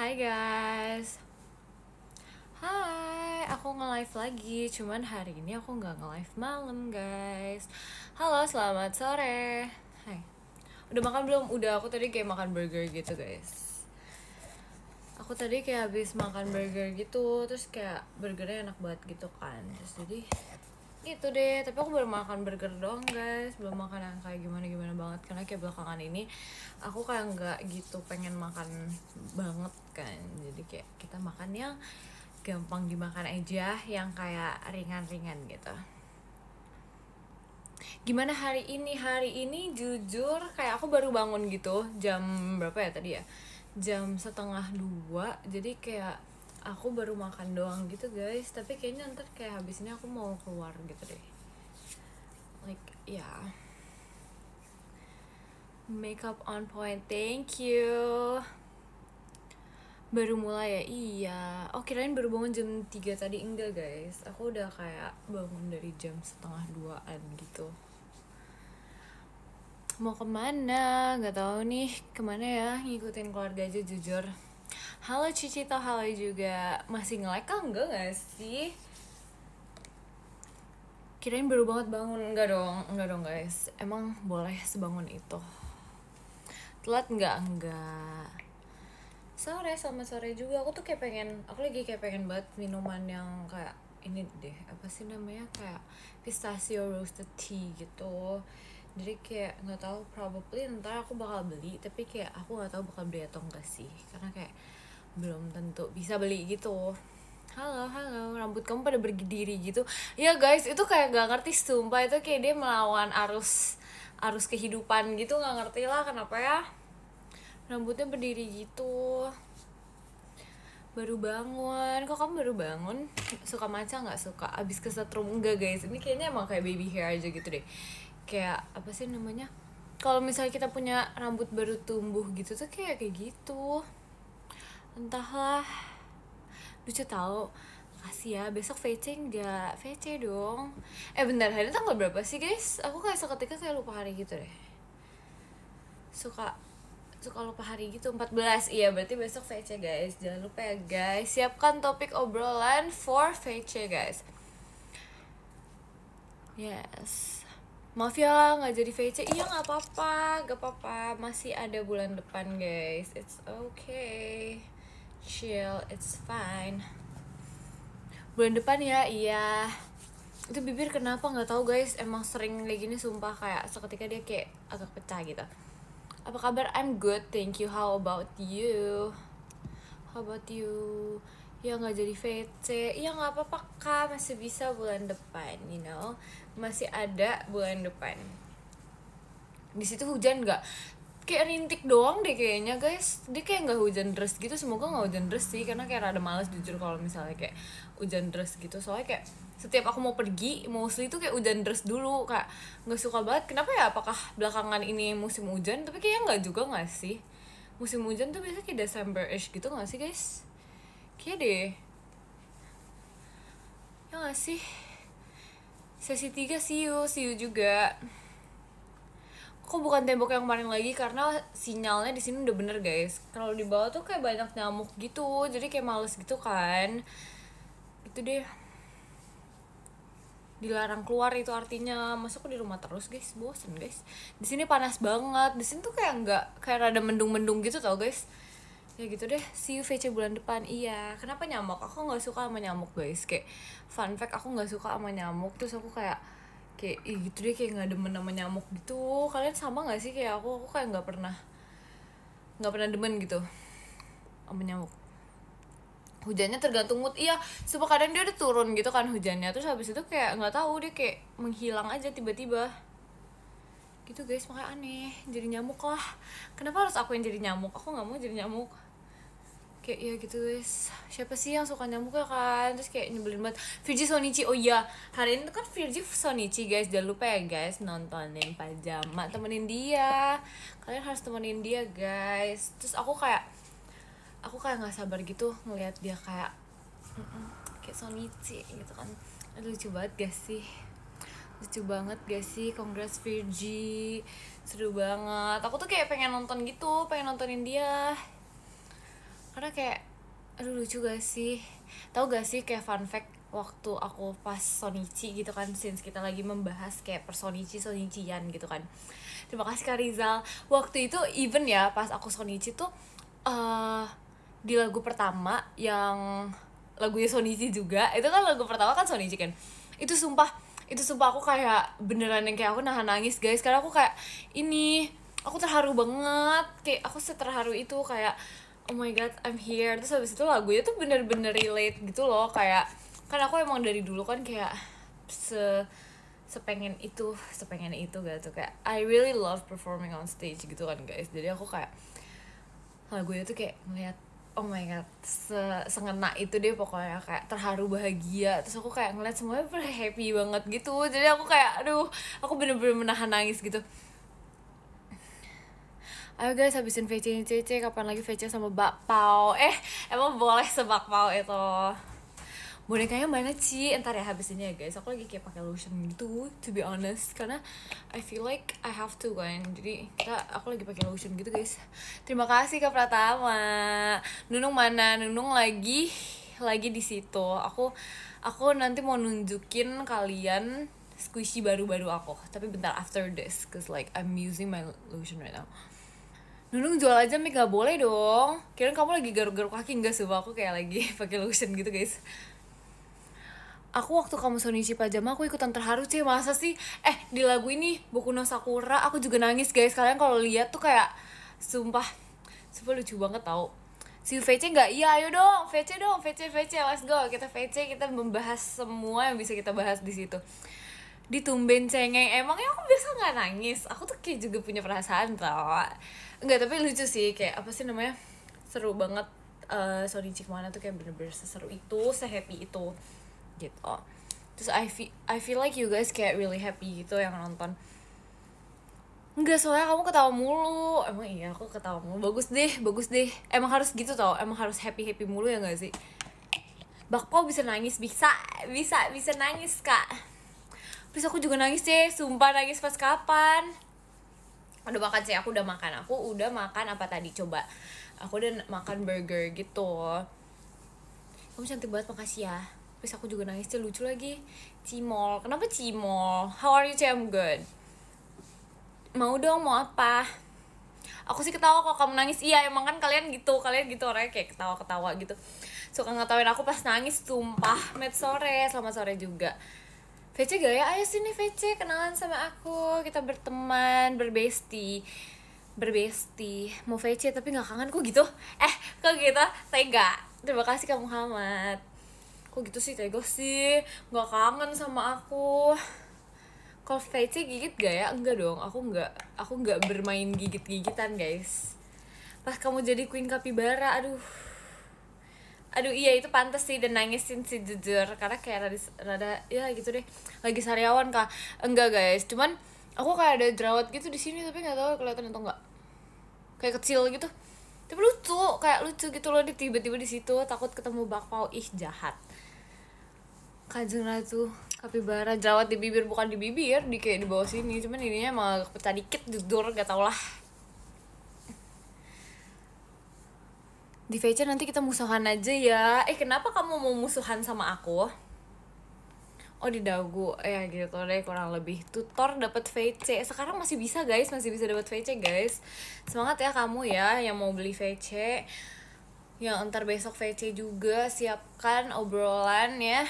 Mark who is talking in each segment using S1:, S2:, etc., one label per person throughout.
S1: Hai guys. Hai, aku nge-live lagi. Cuman hari ini aku nggak nge-live malam guys. Halo, selamat sore. Hai. Udah makan belum? Udah, aku tadi kayak makan burger gitu guys. Aku tadi kayak habis makan burger gitu. Terus kayak burgernya enak banget gitu kan. Terus jadi gitu deh. Tapi aku baru makan burger doang guys. Belum makan yang kayak gimana-gimana banget. Karena kayak belakangan ini aku kayak nggak gitu pengen makan banget kan. Jadi kayak kita makan yang gampang dimakan aja, yang kayak ringan-ringan gitu. Gimana hari ini? Hari ini jujur kayak aku baru bangun gitu. Jam berapa ya tadi ya? Jam setengah 2. Jadi kayak aku baru makan doang gitu guys. Tapi kayaknya ntar kayak habis ini aku mau keluar gitu deh. Like ya yeah. Makeup on point, thank you. Baru mulai ya? Iya. Oh, kirain baru bangun jam 3 tadi. Enggak guys, aku udah kayak bangun dari jam setengah 2an gitu. Mau kemana? Gak tahu nih kemana ya. Ngikutin keluarga aja jujur. Halo Cici, tau halo juga. Masih nge-like kah? Enggak gak sih? Kirain baru banget bangun. Enggak dong guys. Emang boleh sebangun itu. Telat enggak? Enggak. Sore, sama sore juga. Aku tuh kayak aku lagi kayak pengen banget minuman yang kayak ini deh, apa sih namanya, kayak pistachio roasted tea gitu. Jadi kayak nggak tahu, probably ntar aku bakal beli, tapi kayak aku nggak tahu bakal beli atau enggak sih, karena kayak belum tentu bisa beli gitu. Halo, rambut kamu pada berdiri gitu ya guys. Itu kayak gak ngerti sumpah, itu kayak dia melawan arus kehidupan gitu. Nggak ngerti lah kenapa ya rambutnya berdiri gitu. Baru bangun. Kok kamu baru bangun? Suka matcha nggak? Suka abis kesetrum? Enggak guys, ini kayaknya emang kayak baby hair aja gitu deh. Kayak apa sih namanya, kalau misalnya kita punya rambut baru tumbuh gitu tuh kayak gitu. Entahlah, lucu tau. Kasih ya, besok VC nggak? VC dong. Bentar, hari ini tanggal berapa sih guys? Aku kayak seketika kayak lupa hari gitu deh. Suka lupa hari gitu. 14. Iya, berarti besok VC guys. Jangan lupa ya guys, siapkan topik obrolan for VC guys. Yes. Maaf ya nggak jadi VC. Iya, nggak apa-apa, masih ada bulan depan guys. It's okay, chill, it's fine. Bulan depan ya. Iya, itu bibir kenapa nggak tahu guys, emang sering kayak gini sumpah, kayak seketika dia kayak agak pecah gitu. Apa kabar? I'm good, thank you. How about you? Ya nggak jadi VC. Ya nggak apa-apa kak, masih bisa bulan depan, you know. Masih ada bulan depan. Di situ hujan nggak? Kayak rintik doang deh kayaknya guys. Dia kayak nggak hujan deras gitu. Semoga nggak hujan deras sih, karena kayak rada males jujur kalau misalnya kayak hujan deras gitu. Soalnya kayak setiap aku mau pergi, mostly itu kayak hujan deras dulu, kayak nggak suka banget. Kenapa ya? Apakah belakangan ini musim hujan? Tapi kayaknya nggak juga nggak sih. Musim hujan tuh biasanya kayak December-ish gitu nggak sih guys? Kayak deh. Ya nggak sih? Sesi 3 see you juga. Kok bukan tembok yang kemarin lagi, karena sinyalnya di sini udah bener guys. Kalau di bawah tuh kayak banyak nyamuk gitu, jadi kayak males gitu kan. Gitu deh. Dilarang keluar itu artinya, masa aku di rumah terus guys, bosen guys. Di sini panas banget, di sini tuh kayak nggak, kayak rada mendung-mendung gitu tau guys. Ya gitu deh, see you VC bulan depan. Iya, kenapa nyamuk? Aku nggak suka sama nyamuk guys. Kayak fun fact, aku nggak suka sama nyamuk. Terus aku kayak gitu deh, kayak nggak demen sama nyamuk gitu. Kalian sama nggak sih kayak aku kayak nggak pernah demen gitu sama nyamuk. Hujannya tergantung mood. Iya, sumpah kadang dia udah turun gitu kan hujannya, terus habis itu kayak nggak tahu, dia kayak menghilang aja tiba-tiba gitu guys. Makanya aneh, jadi nyamuk lah. Kenapa harus aku yang jadi nyamuk? Aku nggak mau jadi nyamuk. Kayak ya gitu guys. Siapa sih yang suka nyamuk ya kan? Terus kayak nyebelin banget. Virgi Sonichi, oh iya, hari ini tuh kan Virgi Sonichi guys. Jangan lupa ya guys, nontonin pajama, temenin dia. Kalian harus temenin dia guys. Terus aku kayak nggak sabar gitu ngelihat dia kayak Sonichi gitu kan. Aduh, lucu banget gak sih? Lucu banget gak sih? Congrats Virgi, seru banget. Aku tuh kayak pengen nonton gitu, pengen nontonin dia. Karena kayak aduh lucu gak sih, tahu gak sih kayak fun fact, waktu aku pas Sonichi gitu kan, since kita lagi membahas kayak Sonician gitu kan, terima kasih Kak Rizal. Waktu itu even ya pas aku Sonichi tuh di lagu pertama yang lagunya Sonichi juga, itu kan lagu pertama kan Sonichi kan, itu sumpah aku kayak beneran yang kayak aku nahan nangis guys, karena aku kayak ini aku terharu banget, kayak aku seterharu itu kayak oh my god I'm here. Terus habis itu lagunya tuh bener-bener relate gitu loh, kayak kan aku emang dari dulu kan kayak sepengen itu gak tuh, kayak I really love performing on stage gitu kan guys. Jadi aku kayak lagunya tuh kayak ngeliat oh my god sengena itu deh pokoknya, kayak terharu bahagia. Terus aku kayak ngeliat semuanya happy banget gitu, jadi aku kayak aduh aku bener-bener menahan nangis gitu. Ayo guys, habisin VC kapan lagi VC sama bakpao. Emang boleh sebakpao itu. Bonekanya mana Ci? Entar ya habisinnya ya guys. Aku lagi kayak pakai lotion gitu, to be honest, karena I feel like I have to kan. Jadi aku lagi pakai lotion gitu guys. Terima kasih Kak Pratama. Nunung mana? Nunung lagi di situ. Aku nanti mau nunjukin kalian squishy baru-baru aku. Tapi bentar after this, cause like I'm using my lotion right now. Nunung jual aja mic, gak boleh dong. Kirain kamu lagi garuk-garuk kaki, enggak sih, aku kayak lagi pakai lotion gitu guys. Aku waktu kamu Sonichi Pajama aku ikutan terharu sih, masa sih? Di lagu ini Boku no Sakura aku juga nangis guys. Kalian kalau lihat tuh kayak sumpah lucu banget tau. Si VC nggak? Iya ayo dong, VC let's go. Kita VC, kita membahas semua yang bisa kita bahas di situ. Ditumben cengeng, emangnya aku biasa nggak nangis? Aku tuh kayak juga punya perasaan tau. Enggak, tapi lucu sih, kayak apa sih namanya, seru banget. Sonichi kemana tuh kayak bener-bener seseru itu, sehappy itu gitu. Terus I feel like you guys kayak really happy gitu yang nonton. Enggak, soalnya kamu ketawa mulu. Emang iya aku ketawa mulu. Bagus deh. Emang harus gitu tau. Emang harus happy mulu ya gak sih? Bakpao bisa nangis, bisa nangis Kak. Terus aku juga nangis sih, sumpah nangis pas kapan? Udah makan sih, aku udah makan apa tadi coba? Aku udah makan burger gitu. Kamu cantik banget, makasih ya. Terus aku juga nangis sih, lucu lagi. Cimol, kenapa Cimol? How are you, I'm good. Mau dong, mau apa? Aku sih ketawa kalau kamu nangis. Iya emang kan kalian gitu orangnya kayak ketawa gitu, suka ngetawain aku pas nangis, sumpah. Sore, selamat sore juga. VC gak ya? Ayo sini VC, kenalan sama aku, kita berteman, berbesti. Mau VC tapi gak kangen kok gitu? Kok gitu? Tega. Terima kasih Kak Muhammad. Kok gitu sih, tega sih, gak kangen sama aku. Kalau VC gigit gak ya? Enggak dong, aku nggak bermain gigit-gigitan guys. Pas kamu jadi Queen Capybara, aduh iya itu pantas sih, dan nangisin sih jujur, karena kayak rada ya gitu deh, lagi sariawan Kak. Enggak guys, cuman aku kayak ada jerawat gitu di sini, tapi nggak tahu kelihatan atau enggak, kayak kecil gitu, tapi lucu gitu loh, tiba-tiba di situ. Takut ketemu bakpao, jahat. Kanjeng Ratu Capybara, jerawat di bibir, bukan di bibir, kayak di bawah sini, cuman ininya emang pecah dikit, jujur gak tau lah. Di VC nanti kita musuhan aja ya. Kenapa kamu mau musuhan sama aku? Oh di dagu, ya gitu deh kurang lebih. Tutor dapat VC, sekarang masih bisa guys, masih bisa dapat VC guys. Semangat ya kamu ya yang mau beli VC, yang entar besok VC juga, siapkan obrolan ya.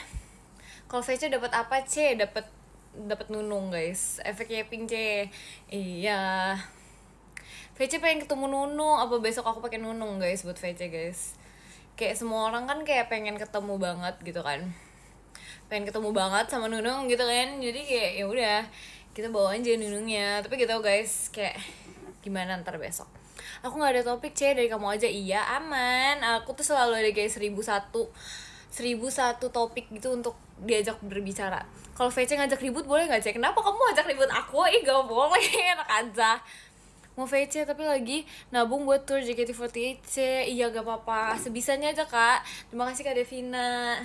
S1: Kalau VC dapat apa C? Dapat nunung guys, efeknya pink C. Iya. VC pengen ketemu Nunung, apa besok aku pakai Nunung guys buat VC guys. Kayak semua orang kan kayak pengen ketemu banget gitu kan. Pengen ketemu banget sama Nunung gitu kan. Jadi kayak ya udah, kita bawa aja Nunungnya. Tapi gitu guys, kayak gimana ntar besok. Aku nggak ada topik C, dari kamu aja. Iya, aman. Aku tuh selalu ada kayak 1001 topik gitu untuk diajak berbicara. Kalau VC ngajak ribut boleh nggak C? Kenapa kamu ngajak ribut aku? Gak boleh, enak aja. Mau VC tapi lagi nabung buat tour JKT48 C. Iya gak apa-apa, sebisanya aja Kak. Terima kasih Kak Devina.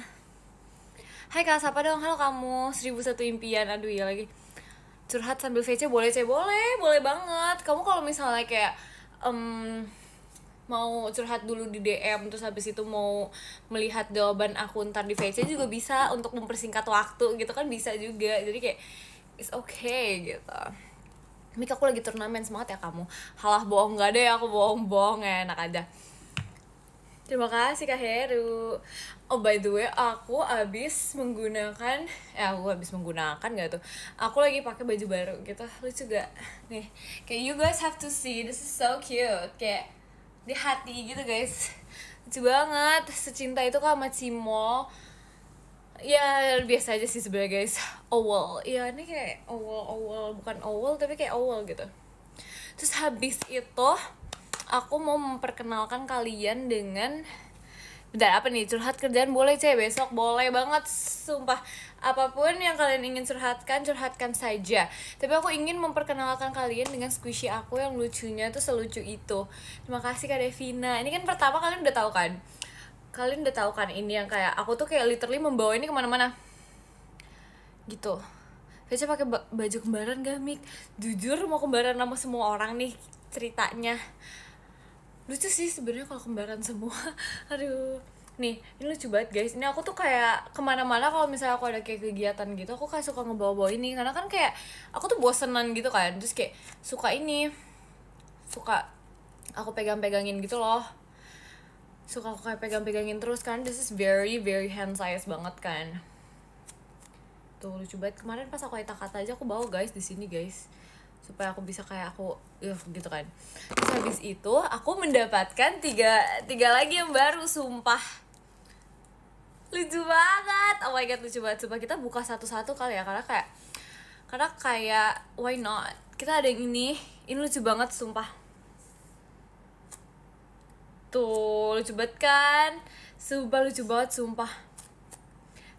S1: Hai Kak, siapa dong? Halo kamu, 1001 impian. Aduh iya lagi. Curhat sambil VC boleh C? Boleh banget. Kamu kalau misalnya kayak mau curhat dulu di DM, terus habis itu mau melihat jawaban aku ntar di VC juga bisa, untuk mempersingkat waktu gitu kan bisa juga. Jadi kayak it's okay gitu. Mik, aku lagi turnamen, semangat ya kamu. Halah, bohong, nggak ada ya, aku bohong enak aja. Terima kasih Kak Heru. Oh by the way, aku habis menggunakan nggak tuh? Aku lagi pakai baju baru gitu, lucu gak? Nih, kayak you guys have to see, this is so cute, kayak di hati gitu guys, lucu banget. Secinta itu kan sama Cimo. Ya biasa aja sih sebenarnya guys. Owl, ya ini kayak owl bukan owl tapi kayak owl gitu. Terus habis itu aku mau memperkenalkan kalian dengan, bentar, apa nih, curhat kerjaan boleh besok, boleh banget, sumpah. Apapun yang kalian ingin curhatkan saja. Tapi aku ingin memperkenalkan kalian dengan squishy aku yang lucunya tuh selucu itu. Terima kasih Kak Devina. Ini kan pertama kalian udah tahu kan ini yang kayak aku tuh kayak literally membawa ini kemana-mana gitu. Saya pakai baju kembaran gak, Mik? Jujur mau kembaran sama semua orang nih ceritanya. Lucu sih sebenarnya kalau kembaran semua. Aduh, nih ini lucu banget guys. Ini aku tuh kayak kemana-mana kalau misalnya aku ada kayak kegiatan gitu, aku kayak suka ngebawa-bawa ini, karena kan kayak aku tuh bosenan gitu kan. Terus kayak suka aku pegang-pegangin gitu loh. Suka aku kayak pegang-pegangin terus kan. This is very very hand size banget kan. Tuh lucu banget. Kemarin pas aku kata aja aku bawa guys di sini guys, supaya aku bisa kayak aku gitu kan. Terus habis itu aku mendapatkan tiga lagi yang baru, sumpah lucu banget. Oh my god, lucu banget, sumpah. Kita buka satu-satu kali ya, karena kayak why not, kita ada yang ini lucu banget sumpah. Tuh lucu banget kan, sumpah lucu banget sumpah.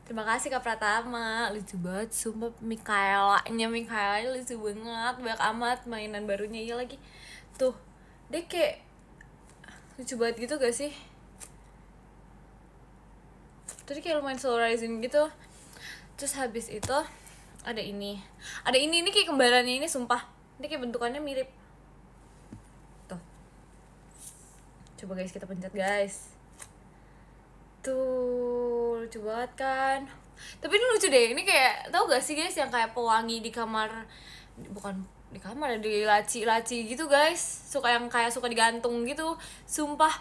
S1: Terima kasih Kak Pratama, lucu banget sumpah. Mikaelanya lucu banget, banyak amat mainan barunya. Iya lagi, tuh dia kayak lucu banget gitu gak sih? Tadi kayak lumayan solarizing gitu. Terus habis itu ada ini kayak kembarannya ini, sumpah. Ini kayak bentukannya mirip. Tuh, coba guys, kita pencet guys. Tuh lucu banget kan. Tapi ini lucu deh, ini kayak tau gak sih guys yang kayak pewangi di kamar, bukan di kamar, di laci gitu guys, suka digantung gitu, sumpah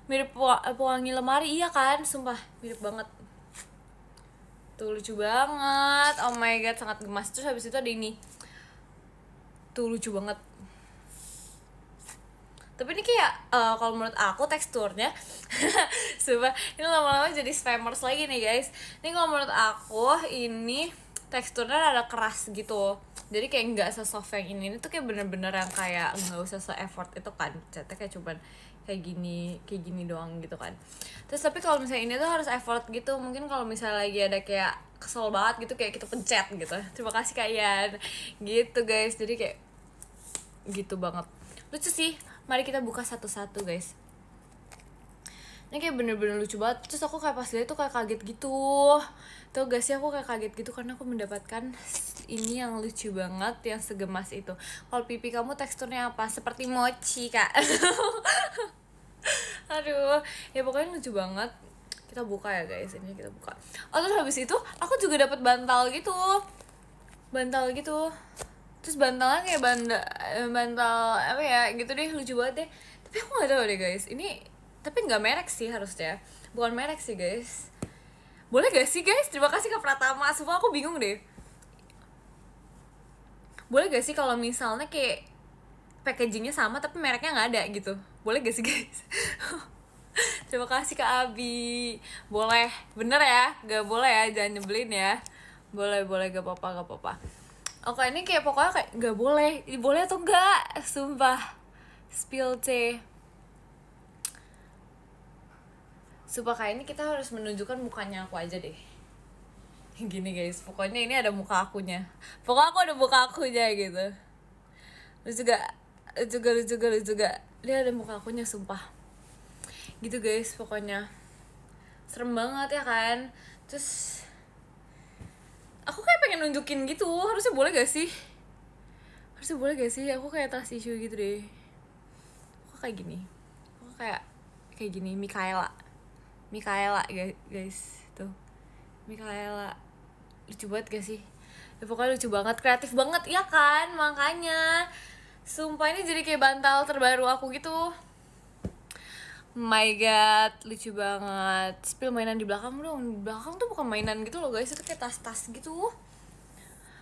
S1: mirip pewangi lemari. Iya kan, sumpah mirip banget. Tuh lucu banget, oh my god, sangat gemas. Terus habis itu ada ini, tuh lucu banget. Tapi ini kayak kalau menurut aku teksturnya sumpah ini lama-lama jadi spammers lagi nih guys. Ini kalau menurut aku ini teksturnya rada keras gitu, jadi kayak nggak se-soft yang ini tuh kayak bener-bener yang kayak nggak usah se-effort itu kan, catnya kayak cuman kayak gini doang gitu kan. Terus tapi kalau misalnya ini tuh harus effort gitu, mungkin kalau misalnya lagi ada kayak kesel banget gitu, kayak kita pencet gitu, terima kasih kalian gitu guys. Jadi kayak gitu banget, lucu sih. Mari kita buka satu-satu guys. Ini kayak bener-bener lucu banget. Terus aku kayak pas lihat tuh kayak kaget gitu. Tuh gak sih, aku kayak kaget gitu karena aku mendapatkan ini yang lucu banget, yang segemas itu. Kalau pipi kamu teksturnya apa? Seperti mochi kak. Aduh, ya pokoknya lucu banget. Kita buka ya guys, ini kita buka. Oh terus habis itu aku juga dapat bantal gitu. Terus bantalnya kayak bantal apa ya gitu deh, lucu banget deh. Tapi aku nggak tahu deh guys, ini tapi nggak merek sih harusnya, bukan merek sih guys. Boleh gak sih guys? Terima kasih Kak Pratama, semua aku bingung deh. Boleh gak sih kalau misalnya kayak packagingnya sama tapi mereknya nggak ada gitu? Boleh gak sih guys? Terima kasih Kak Abi. Boleh, bener ya? Gak boleh ya, jangan nyebelin ya. Boleh gak apa-apa. Oke, ini kayak pokoknya kayak gak boleh. Boleh atau enggak? Sumpah. Spill tea. Sumpah kayak ini kita harus menunjukkan mukanya aku aja deh. Gini guys, pokoknya ini ada muka akunya. Pokoknya aku ada muka akunya gitu. Lucu juga. Dia ada muka akunya, sumpah. Gitu guys, pokoknya. Serem banget ya kan. Terus aku kayak pengen nunjukin gitu, harusnya boleh gak sih? Aku kayak trust issue gitu deh. Aku kayak kayak gini, Mikaela guys tuh, Mikaela lucu banget gak sih? Ya, pokoknya lucu banget, kreatif banget ya kan, makanya sumpah ini jadi kayak bantal terbaru aku gitu. My god, lucu banget. Spill mainan di belakang dong. Di belakang tuh bukan mainan gitu loh guys, itu kayak tas-tas gitu.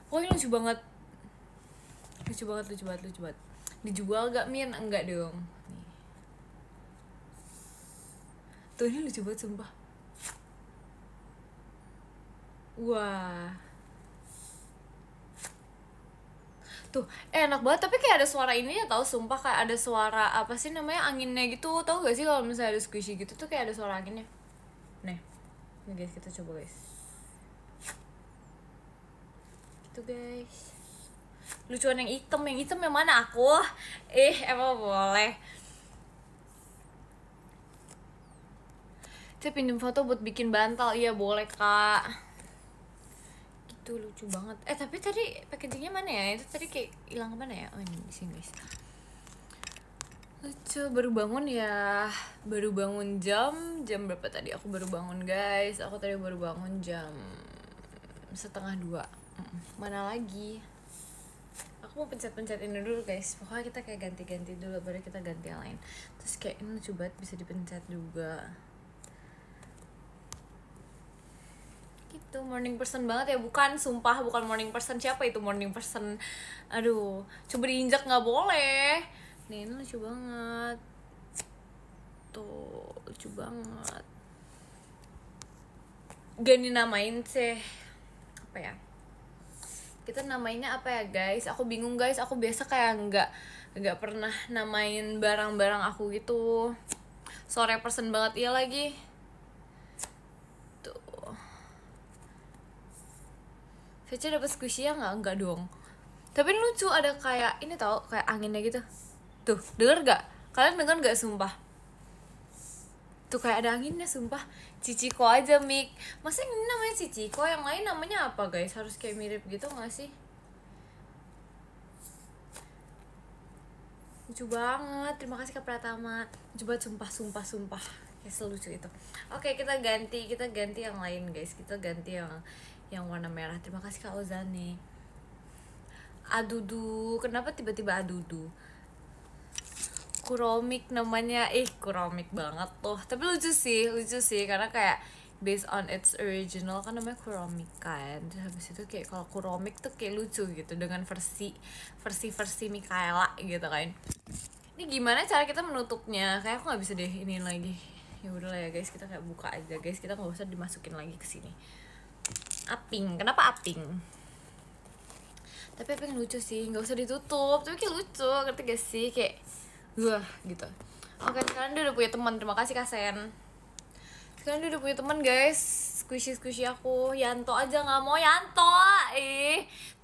S1: Pokoknya lucu banget. Lucu banget. Dijual gak, Min? Enggak dong. Nih. Tuh ini lucu banget sumpah. Wah. Tuh, enak banget, tapi kayak ada suara ini ya, tau, sumpah kayak ada suara apa sih namanya, anginnya gitu. Tau gak sih kalau misalnya ada squishy gitu tuh kayak ada suara anginnya. Nih guys, kita coba guys. Gitu guys. Lucuan yang hitam yang mana aku? Emang boleh. Saya pinjam foto buat bikin bantal. Iya boleh kak. Gitu, lucu banget. Tapi tadi packagingnya mana ya? Itu tadi kayak hilang kemana ya? Oh ini di sini guys. Lucu, baru bangun ya. Baru bangun jam berapa tadi? Aku baru bangun guys. Aku tadi baru bangun jam 1:30. Mana lagi? Aku mau pencet ini dulu guys. Pokoknya kita kayak ganti-ganti dulu, baru kita ganti yang lain. Terus kayak ini lucu banget, bisa dipencet juga. Gitu, morning person banget ya. Bukan, sumpah bukan morning person. Siapa itu morning person? Aduh, coba diinjak nggak boleh. Nih, ini lucu banget. Tuh, lucu banget. Gak dinamain sih. Apa ya? Kita namainnya apa ya guys? Aku bingung guys. Aku biasa kayak nggak pernah namain barang-barang aku gitu. Sore person banget iya lagi. Tuh. Fece dapet squishy ya nggak? Enggak dong. Tapi lucu, ada kayak ini tau, kayak anginnya gitu. Tuh, denger gak? Kalian denger gak sumpah? Tuh kayak ada anginnya sumpah. Cichiko aja Mik. Masa ini namanya Cichiko, yang lain namanya apa guys? Harus kayak mirip gitu gak sih? Lucu banget. Terima kasih Kak Pratama. Lucu banget sumpah. Kayak selucu itu. Oke, kita ganti yang lain guys. Kita ganti yang warna merah. Terima kasih Kak Ozane. Adudu. Kenapa tiba-tiba Adudu? Kuromik namanya. Kuromik banget tuh. Tapi lucu sih karena kayak based on its original kan namanya Kuromik kan. Terus habis itu kayak kalau Kuromik tuh kayak lucu gitu dengan versi Mikaela gitu kan. Ini gimana cara kita menutupnya? Kayak aku nggak bisa deh ini lagi. Ya udahlah ya guys, kita kayak buka aja guys. Kita nggak usah dimasukin lagi ke sini. Aping. Kenapa aping? Tapi aping lucu sih, nggak usah ditutup. Tapi kayak lucu, ngerti gak sih? Kayak wah gitu. Oke, sekarang dia udah punya teman. Terima kasih Kak Sen. Sekarang dia udah punya teman guys. Squishy aku. Yanto aja nggak mau. Yanto.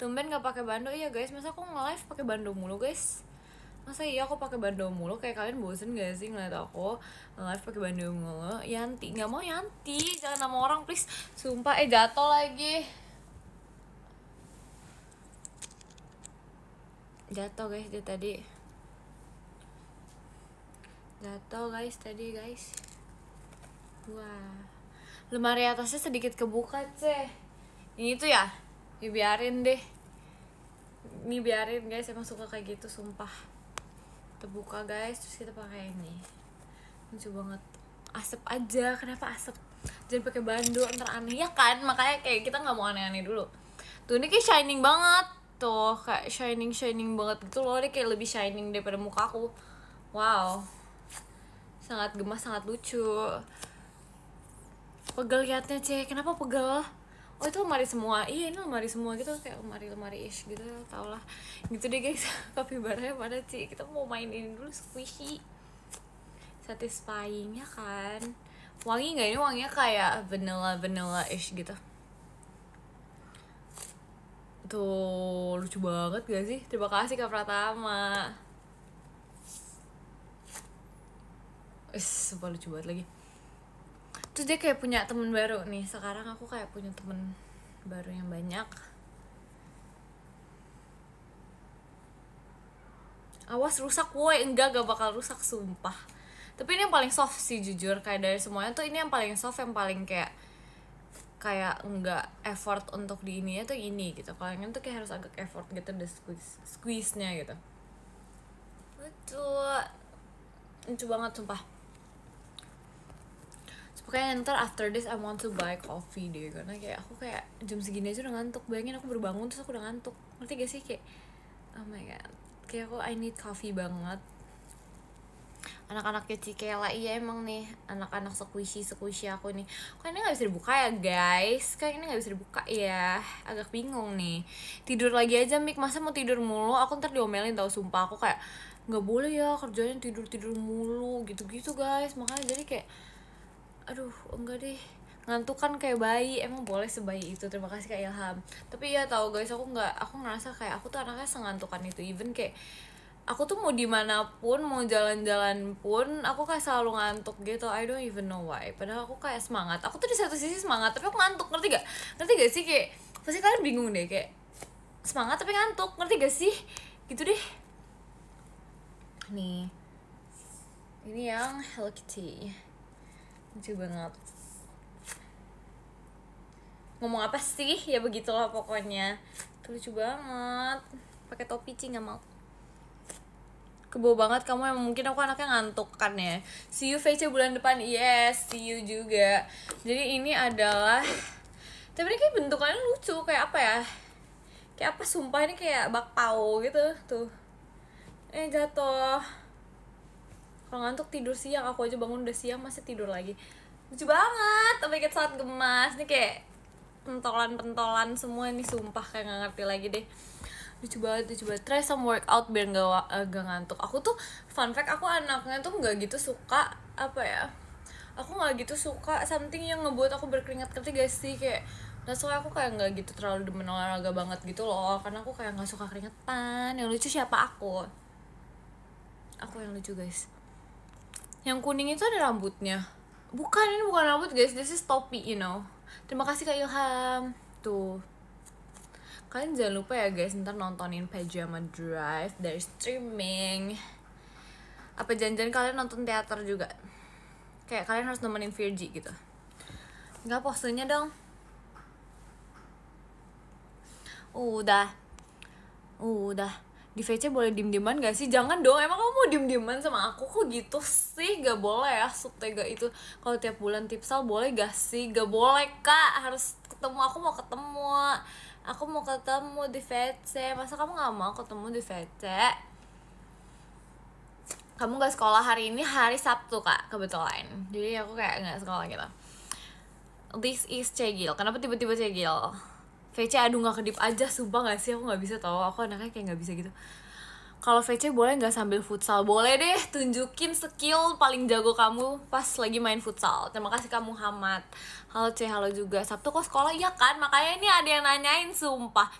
S1: Tumben nggak pakai bando. Iya guys, masa aku nge-live pakai bando mulu guys? Masa iya aku pakai bando mulu? Kayak kalian bosen gak sih ngeliat aku nge-live pakai bando mulu? Yanti nggak mau. Yanti jangan nama orang please. Sumpah jatuh lagi. Jatuh guys dia tadi. Jatuh guys tadi guys. Wah, lemari atasnya sedikit kebuka ceh. Ini tuh ya biarin deh. Ini biarin guys, emang suka kayak gitu sumpah. Terbuka guys, terus kita pakai ini. Lucu banget. Asap aja, kenapa asap? Jangan pakai bando, ntar aneh ya kan. Makanya kayak kita nggak mau aneh-aneh dulu. Tuh ini kayak shining banget tuh, kayak shining banget gitu loh. Dia kayak lebih shining daripada muka aku. Wow, sangat gemas, sangat lucu. Pegel liatnya cek, kenapa pegel? Oh itu lemari semua, iya ini lemari semua gitu, kayak lemari ish gitu, tau lah. Gitu deh guys, kapibaranya pada Ci. Kita mau main ini dulu, squishy satisfying ya kan. Wangi gak ini? Wanginya kayak vanilla ish gitu. Tuh lucu banget gak sih? Terima kasih Kak Pratama. Sumpah lucu banget lagi. Terus dia kayak punya temen baru nih. Sekarang aku kayak punya temen baru yang banyak. Awas rusak woi. Enggak bakal rusak sumpah. Tapi ini yang paling soft sih jujur, kayak dari semuanya tuh ini yang paling soft, yang paling kayak enggak effort untuk di ininya tuh ini gitu. Kalau yang itu kayak harus agak effort gitu, the squeeze-nya gitu. Lucu banget sumpah. Pokoknya ntar after this I want to buy coffee deh, karena kayak aku kayak jam segini aja udah ngantuk. Bayangin aku baru bangun terus aku udah ngantuk, ngerti gak sih? Kayak oh my god, kayak aku I need coffee banget. Anak-anak kecil kayak iya emang nih anak-anak squishy aku nih. Kok ini nggak bisa dibuka ya guys? Kayak ini nggak bisa dibuka ya, agak bingung nih. Tidur lagi aja Mik, masa mau tidur mulu? Aku ntar diomelin tau, sumpah. Aku kayak nggak boleh ya kerjanya tidur mulu gitu guys. Makanya jadi kayak aduh enggak deh, ngantuk kan kayak bayi, emang boleh sebayi itu. Terima kasih Kak Ilham. Tapi ya tahu guys, aku ngerasa kayak aku tuh anaknya sengantukan itu. Even kayak aku tuh mau dimanapun, mau jalan-jalan pun aku kayak selalu ngantuk gitu. I don't even know why, padahal aku kayak semangat. Aku tuh di satu sisi semangat tapi aku ngantuk, ngerti gak sih? Kayak pasti kalian bingung deh, kayak semangat tapi ngantuk, ngerti gak sih? Gitu deh. Nih, ini yang Hello Kitty, lucu banget. Ngomong apa sih? Ya begitulah pokoknya. Tuh lucu banget. Pakai topi nggak mau. Kebo banget kamu, yang mungkin aku anaknya ngantuk kan ya. See you VC bulan depan. Yes, see you juga. Jadi ini adalah, tapi ini kayak bentukannya lucu, kayak apa ya? Kayak apa sumpah, ini kayak bakpao gitu tuh. Jatuh. Kalau ngantuk tidur siang, aku aja bangun udah siang masih tidur lagi. Lucu banget, tapi kayak saat gemas. Ini kayak pentolan semua nih, sumpah kayak gak ngerti lagi deh. Lucu banget. Try some workout biar gak ngantuk. Aku tuh, fun fact, aku anaknya tuh gak gitu suka, apa ya, aku gak gitu suka something yang ngebuat aku berkeringat, ngerti gak sih? Kayak soalnya aku kayak gak gitu terlalu demen olahraga banget gitu loh, karena aku kayak gak suka keringetan. Yang lucu siapa? Aku yang lucu guys. Yang kuning itu ada rambutnya. Bukan, ini bukan rambut guys, this is topi, you know. Terima kasih Kak Ilham. Tuh, kalian jangan lupa ya guys, ntar nontonin Pajama Drive dari streaming. Apa janjian kalian nonton teater juga? Kayak kalian harus nemenin Virgi gitu. Enggak, posenya dong. Udah di VC boleh diem-dieman gak sih? Jangan dong, emang kamu mau diem-dieman sama aku? Kok gitu sih? Gak boleh ya, setega itu. Kalau tiap bulan tipsal boleh gak sih? Gak boleh Kak, harus ketemu. Aku mau ketemu di VC. Masa kamu gak mau ketemu di VC? Kamu gak sekolah hari ini, hari Sabtu Kak, kebetulan. Jadi aku kayak gak sekolah gitu. This is Cegil. Kenapa tiba-tiba Cegil? VC aduh gak kedip aja, sumpah gak sih? Aku gak bisa tau, aku anaknya kayak gak bisa gitu. Kalau VC boleh gak sambil futsal? Boleh deh, tunjukin skill paling jago kamu pas lagi main futsal. Terima kasih kamu Muhammad. Halo C, halo juga. Sabtu kok sekolah? Iya kan, makanya ini ada yang nanyain, sumpah.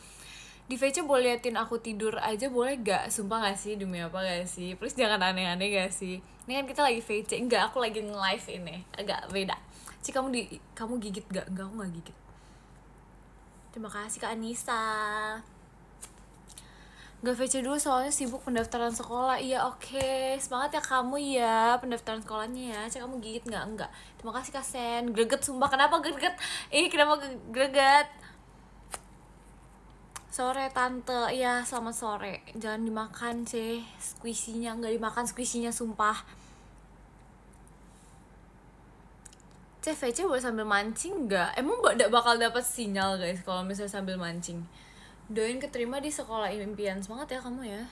S1: Di VC boleh liatin aku tidur aja boleh gak? Sumpah gak sih, demi apa gak sih? Please jangan aneh-aneh gak sih? Ini kan kita lagi VC, enggak, aku lagi nge-live ini. Agak beda. Ci, kamu gigit gak? Enggak, aku gak gigit. Terima kasih Kak Anissa. Gak VC dulu soalnya sibuk pendaftaran sekolah. Iya oke. Semangat ya kamu ya pendaftaran sekolahnya ya. Cek kamu gigit gak? Enggak. Terima kasih Kak Sen. Greget sumpah, kenapa greget? Kenapa greget? Sore tante. Iya selamat sore. Jangan dimakan sih squishy-nya. Gak dimakan squishy-nya sumpah. VC boleh sambil mancing nggak? Emang bakal dapat sinyal guys kalau misalnya sambil mancing? Doain keterima di sekolah impian. Semangat ya kamu ya.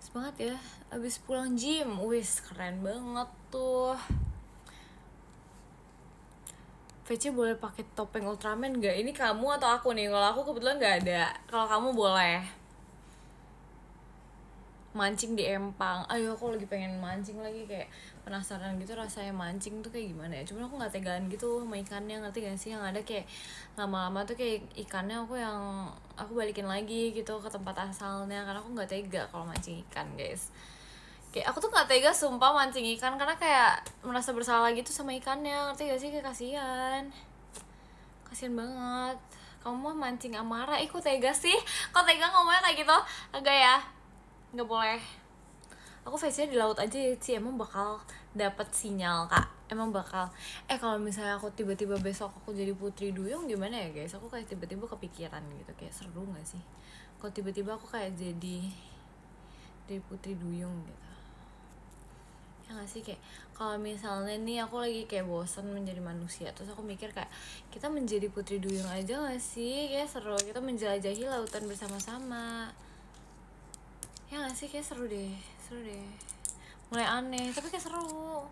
S1: Semangat ya. Abis pulang gym, wis keren banget tuh. VC boleh pakai topeng Ultraman nggak? Ini kamu atau aku nih? Kalau aku kebetulan nggak ada. Kalau kamu boleh. Mancing di empang. Ayo, aku lagi pengen mancing lagi, kayak penasaran gitu rasanya mancing tuh kayak gimana ya. Cuman aku nggak tegaan gitu sama ikannya, ngerti gak sih? Yang ada kayak lama-lama tuh kayak ikannya aku balikin lagi gitu ke tempat asalnya, karena aku nggak tega kalau mancing ikan guys. Kayak aku tuh nggak tega sumpah mancing ikan, karena kayak merasa bersalah gitu sama ikannya, ngerti gak sih? Kayak kasihan banget. Kamu mah mancing amarah, kok tega sih? Kok tega ngomongnya kayak gitu? Agak ya, nggak boleh. aku VC di laut aja sih emang bakal dapat sinyal kak, emang bakal kalau misalnya aku tiba-tiba besok aku jadi putri duyung gimana ya guys, aku kayak tiba-tiba kepikiran gitu, kayak seru nggak sih kalau tiba-tiba aku kayak jadi putri duyung gitu ya nggak sih. Kayak kalau misalnya nih aku lagi kayak bosan menjadi manusia, terus aku mikir kayak kita menjadi putri duyung aja nggak sih, kayak seru kita menjelajahi lautan bersama-sama ya nggak sih, kayak seru deh mulai aneh tapi kayak seru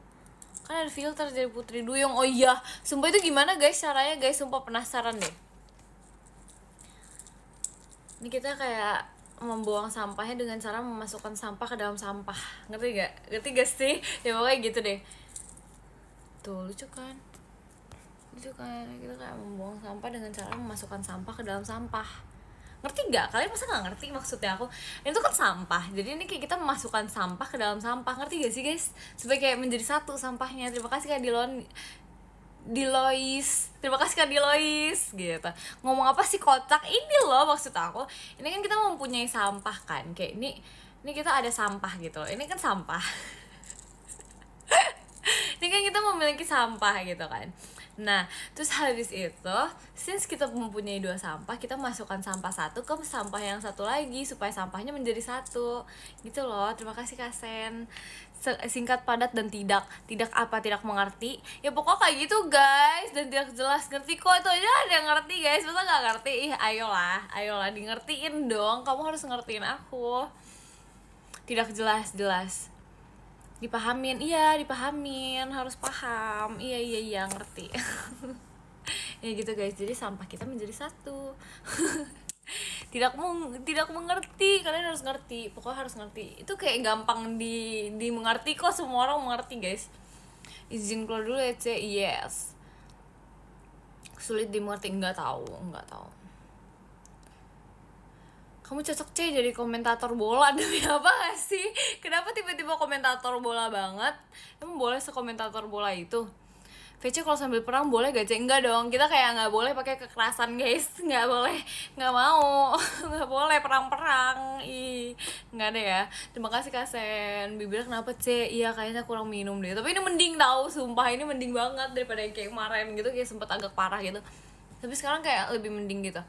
S1: kan ada filter jadi putri duyung. Oh iya sumpah itu gimana guys caranya guys, sumpah penasaran deh. Ini kita kayak membuang sampahnya dengan cara memasukkan sampah ke dalam sampah, ngerti gak sih ya pokoknya gitu deh. Tuh lucu kan kita kayak membuang sampah dengan cara memasukkan sampah ke dalam sampah, ngerti gak? Kalian masa gak ngerti maksudnya aku? Itu kan sampah, jadi ini kayak kita memasukkan sampah ke dalam sampah, ngerti gak sih guys? Supaya kayak menjadi satu sampahnya. Terima kasih Kak Dilois, terima kasih Kak Dilois gitu. Ngomong apa sih kocak ini loh maksud aku. Ini kan kita mempunyai sampah kan, kayak ini kita ada sampah gitu loh. Ini kan sampah. Ini kan kita memiliki sampah gitu kan. Nah, terus habis itu, since kita mempunyai dua sampah, kita masukkan sampah satu ke sampah yang satu lagi supaya sampahnya menjadi satu. Gitu loh. Terima kasih Kak Sen. Singkat, padat, dan tidak apa, tidak mengerti. Ya pokoknya kayak gitu guys, dan tidak jelas. Ngerti kok, itu aja ada yang ngerti guys. Masa gak ngerti? Ih, ayolah di ngertiin dong. Kamu harus ngertiin aku. Tidak jelas. Dipahamin, harus paham. Iya ngerti. Ya gitu guys, jadi sampah kita menjadi satu. tidak mengerti, kalian harus ngerti, pokoknya harus ngerti. Itu kayak gampang dimengerti kok, semua orang mengerti guys. Izin keluar dulu ya C. Yes. Sulit dimengerti, nggak tahu. Kamu cocok C jadi komentator bola. Demi apa gak sih? Kenapa tiba-tiba komentator bola banget? Emang boleh sekomentator bola itu? VC kalau sambil perang boleh gak C? Enggak dong, kita kayak gak boleh pakai kekerasan guys. Gak boleh, gak mau. Gak boleh perang-perang. Ih, gak ada ya. Terima kasih Kak Sen. Bibirnya kenapa C? Iya kayaknya kurang minum deh. Tapi ini mending tau, sumpah ini mending banget daripada yang kayak kemarin gitu, kayak sempet agak parah gitu. Tapi sekarang kayak lebih mending gitu.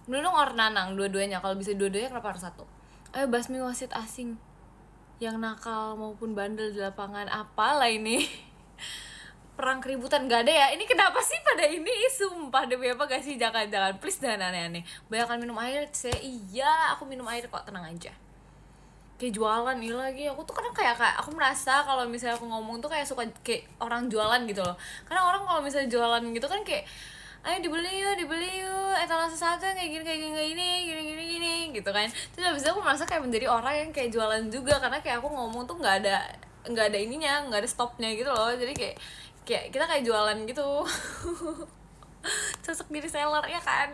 S1: Menurut or Nanang, dua-duanya. Kalau bisa dua-duanya kenapa harus satu? Ayo basmi wasit asing yang nakal maupun bandel di lapangan. Apalah ini? Perang keributan gak ada ya? Ini kenapa sih pada ini? Sumpah demi apa gak sih? Jangan please jangan aneh-aneh. Banyakan minum air. Iya aku minum air kok, tenang aja. Kayak jualan ini lagi. Aku tuh kadang kayak aku merasa kalau misalnya aku ngomong tuh kayak suka kayak orang jualan gitu loh. Karena orang kalau misalnya jualan gitu kan kayak ayo dibeli yuk etalase satu kayak gini gitu kan. Terus habis itu aku merasa kayak menjadi orang yang kayak jualan juga, karena kayak aku ngomong tuh nggak ada ininya, nggak ada stopnya gitu loh. Jadi kayak kita kayak jualan gitu. Cocok jadi seller ya kan.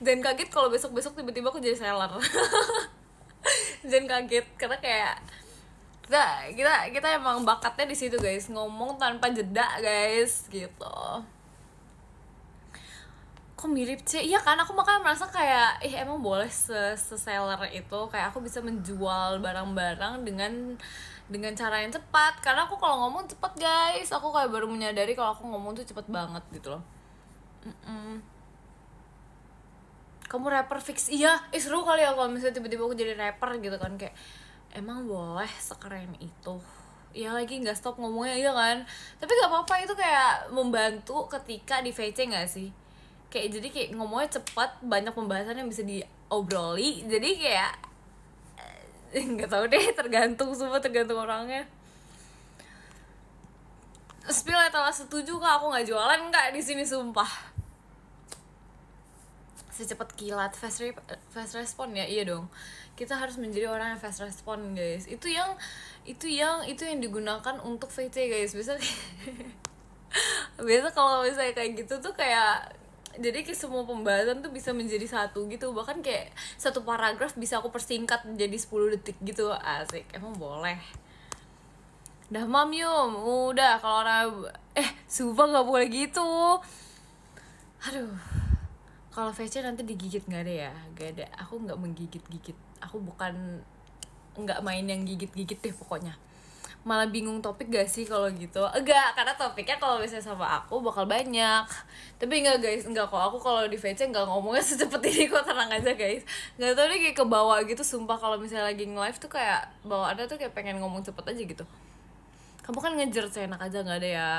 S1: Jangan kaget kalau besok tiba-tiba aku jadi seller. Jangan kaget, karena kayak kita emang bakatnya di situ guys, ngomong tanpa jeda guys gitu. Kok mirip C? Iya kan, aku makanya merasa kayak emang boleh seller itu, kayak aku bisa menjual barang-barang dengan cara yang cepat. Karena aku kalau ngomong cepat guys, aku kayak baru menyadari kalau aku ngomong tuh cepet banget gitu loh. Kamu rapper fix? Iya, seru kali ya kalau misalnya tiba-tiba aku jadi rapper gitu kan, kayak emang boleh sekeren itu. Iya lagi nggak stop ngomongnya, iya kan. Tapi nggak apa-apa, itu kayak membantu ketika di VC nggak sih? Kayak jadi kayak ngomongnya cepat, banyak pembahasan yang bisa diobroli. Jadi kayak nggak tahu deh, tergantung orangnya. Spill etalase setuju kak, aku nggak jualan kak di sini sumpah. Secepat kilat, fast respon ya, iya dong. Kita harus menjadi orang yang fast respon guys. Itu yang digunakan untuk VC guys. Biasa kalau misalnya kayak gitu tuh kayak jadi kayak semua pembahasan tuh bisa menjadi satu gitu. Bahkan kayak satu paragraf bisa aku persingkat menjadi 10 detik gitu. Asik, emang boleh. Udah mam yum, udah kalau orang sumpah gak boleh gitu. Aduh, kalau VC nanti digigit gak ada ya? Gak ada, aku gak menggigit-gigit. Aku bukan nggak main yang gigit-gigit deh pokoknya. Malah bingung topik gak sih kalau gitu? Enggak, karena topiknya kalau misalnya sama aku bakal banyak. Tapi enggak guys, enggak kok. Aku kalau di VC enggak ngomongnya secepat ini kok, tenang aja guys. Enggak tahu deh, kayak ke bawah gitu sumpah. Kalau misalnya lagi nge-live tuh kayak bawaannya tuh kayak pengen ngomong cepet aja gitu. Kamu kan ngejer seenak aja, enggak ada ya.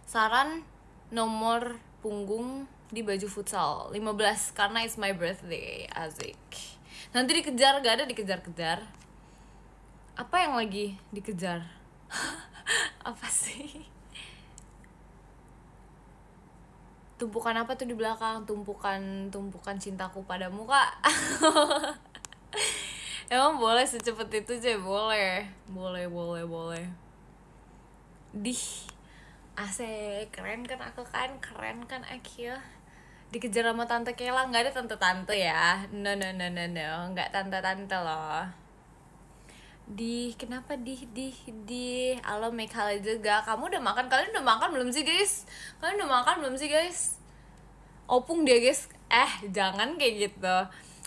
S1: Saran nomor punggung di baju futsal 15 karena it's my birthday. Asik. Nanti dikejar, gak ada dikejar-kejar. Apa yang lagi dikejar? Apa sih? Tumpukan apa tuh di belakang? Tumpukan cintaku padamu, Kak. Emang boleh secepat itu sih? Boleh. Dih, asik, keren kan aku kan? Keren kan aku? Dikejar sama Tante Kela. Nggak ada tante-tante ya? No, nggak tante-tante loh. Kenapa halo make halo juga. Kamu udah makan? Kalian udah makan belum sih guys? Opung dia guys. Jangan kayak gitu.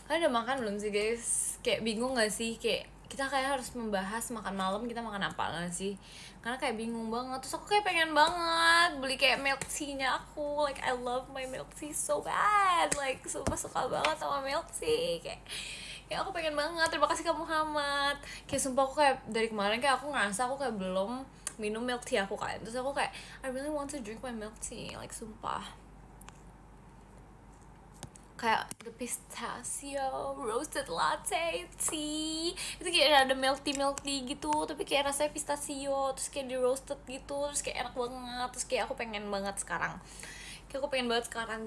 S1: Kalian udah makan belum sih guys? Kayak bingung gak sih? Kayak kita kayak harus membahas makan malam kita makan apa gak sih? Karena kayak bingung banget. Terus aku kayak pengen banget beli kayak milk tea-nya aku. Like I love my milk tea so bad. Like suka banget sama milk tea. Kayak aku pengen banget. Terima kasih Kak Muhammad. Kayak sumpah aku kayak dari kemarin kayak aku ngerasa aku kayak belum minum milk tea aku kan. Terus aku kayak I really want to drink my milk tea. Like sumpah. Kayak the pistachio roasted latte tea itu kayak ada milk tea gitu, tapi kayak rasanya pistachio, terus kayak di roasted gitu, terus kayak enak banget. Terus kayak aku pengen banget sekarang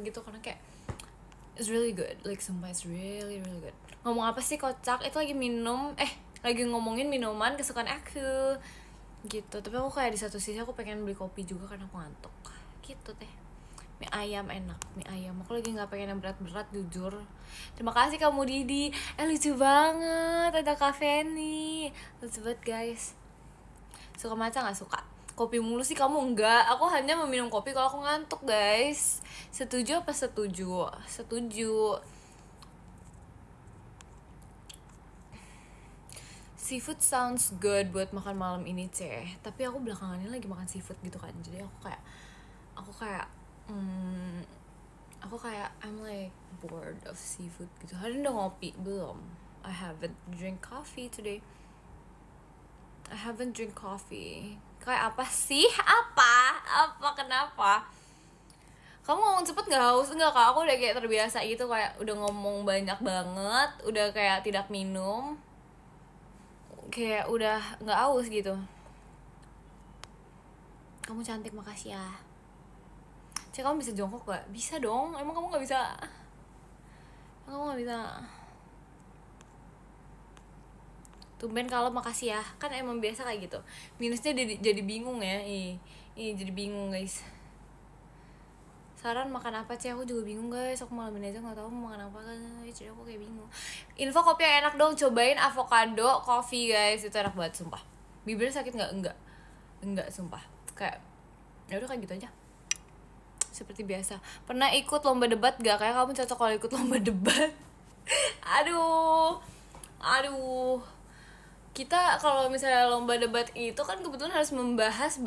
S1: gitu, karena kayak it's really good, like sumpah it's really good. Ngomong apa sih kocak, itu lagi ngomongin minuman kesukaan aku gitu. Tapi aku kayak di satu sisi aku pengen beli kopi juga karena aku ngantuk gitu teh. Mie ayam enak, aku lagi gak pengen yang berat-berat jujur. Terima kasih kamu Didi. Lucu banget, ada kafe nih. Lucu banget guys. Suka matcha gak suka? Kopi mulu sih kamu enggak. Aku hanya meminum kopi kalau aku ngantuk guys. Setuju apa setuju? Setuju. Seafood sounds good buat makan malam ini ceh. Tapi aku belakangan ini lagi makan seafood gitu kan. Jadi aku kayak I'm like bored of seafood gitu. Hari ini udah ngopi belum? I haven't drink coffee today. Kayak apa sih? Apa? Kenapa? Kamu ngomong cepet gak haus? Enggak Kak, aku udah kayak terbiasa gitu. Kayak udah ngomong banyak banget. Udah kayak tidak minum. Kayak udah gak haus gitu. Kamu cantik, makasih ya. Cek, kamu bisa jongkok gak? Bisa dong, emang kamu gak bisa? Tumben kalau makasih ya. Kan emang biasa kayak gitu. Minusnya jadi bingung ya. Jadi bingung guys. Saran makan apa Cek? Aku juga bingung guys. Aku malam ini aja gak tahu mau makan apa guys. Jadi aku kayak bingung. Info kopi yang enak dong. Cobain avocado coffee guys. Itu enak banget sumpah. Bibirnya sakit gak? Enggak sumpah. Kayak yaudah kayak gitu aja. Seperti biasa. Pernah ikut lomba debat gak? Kayak kamu cocok kalau ikut lomba debat. Aduh. Kita kalau misalnya lomba debat itu kan kebetulan harus membahas